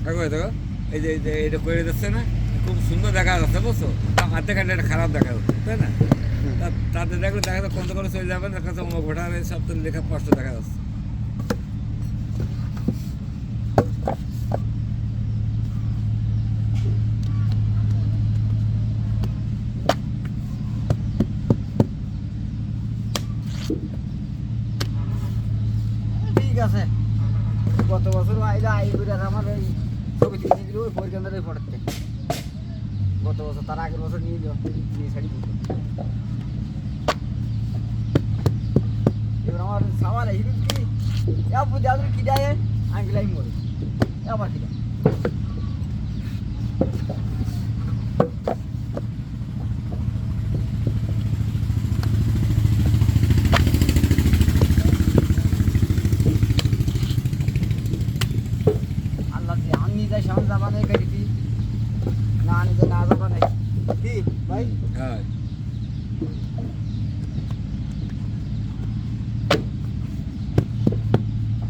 দেখো দেখো, এই যে এটা করে দিচ্ছে না, খুব সুন্দর দেখা যাচ্ছে বুঝছো, অর্ধেক একটা খারাপ দেখা যাচ্ছে, তাই না? তাদের দেখলে দেখা যাচ্ছে কোন করে চলে যাবেন, দেখা যাচ্ছে অন্য ভোটার সব তো লেখা স্পষ্ট দেখা যাচ্ছে। ঠিক আছে, গত বছর আইলে আইবির আমার ওই ছবি তুলে দিল ওই পরিকেন্দ্রে পড়তে। গত বছর তার আগের বছর নিয়ে ছাড়ি দিত। এবার আমার সামাল হিরুজ কি বুঝে আসলে কি দেয় আঙ্গিলাই মরে আবার কি দেয়। আল্লাহ দিয়ে আমি যাই সামনে যাবা নেই গাড়িটি না নিজে না যাবা নেই কি ভাই। হ্যাঁ,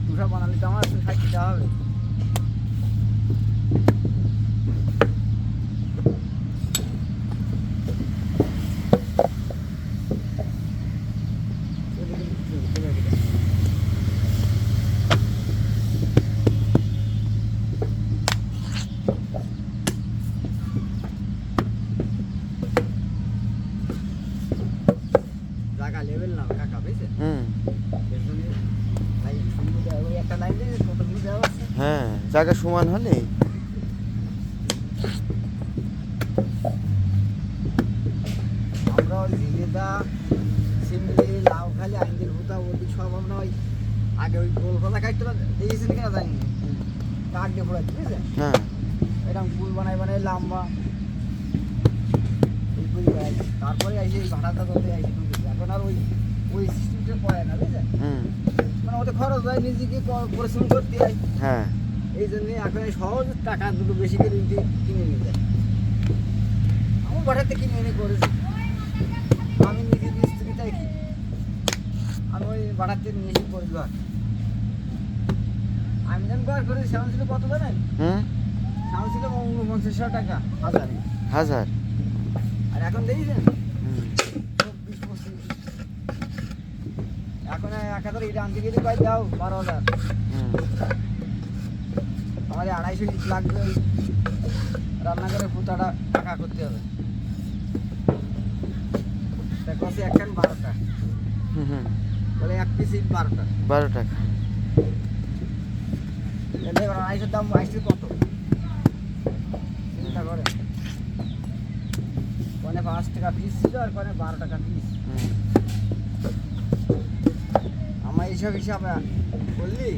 তুষা বানালে তো আমার একটু সাইকেল দেওয়া হবে। জায়গা লেভেল না কাকা বুঝছে। এর জন্য ভাই সুন্দর ওই একটা লাইন দিয়ে কতগুলো দেওয়া আছে। হ্যাঁ, জায়গা সমান হলে আমরা ওই ঝিলেদা সিমলি লাউখালি আইন্দির ভুতা ওদিক সব আমরা ওই আগে ওই গোলপাতা কাটতে দিয়েছেন কিনা জানি কাঠ দিয়ে পড়াচ্ছি বুঝলেন। হ্যাঁ এরকম পুল বানাই বানাই লম্বা এই করি বেড়াইছি। তারপরে আইসে এই ভাড়াটা ধরে আইসি ঢুকেছি। এখন আর ওই ওই সিস্টেমটা পড়ে না বুঝলেন। মানে ওদের খরচ হয় নিজেকে পরিশ্রম করতে হয়। হ্যাঁ এই জন্যে এখন এই সহজ টাকা দুটো বেশি করে কিনে নিয়ে যায়। আমার বাড়াতে কিনে এনে করেছি আমি নিজে মিস্ত্রিটাই কি আমি ওই বাড়াতে নিয়ে এসে করে দেওয়ার আমি যখন বার করেছি সাউন্ড ছিল কত জানেন? সাউন্ড ছিল 49,000 টাকা হাজারে। হাজার আর এখন দেখেছেন 24-25। এখন 1,000 এটা আনতে গেলে পাই দাও 12,000। আমাদের 250 লিট লাগবে ওই রান্নাঘরে ফুটাটা টাকা করতে হবে। দেখো একখান 12টা বলে এক পিস 12টা 12 টাকা। তাহলে এবার 250 দাম 250 কত চিন্তা করে। কোনে 5 টাকা পিস ছিল আর কোনে 12 টাকা পিস। আমার এইসব হিসাবে বললি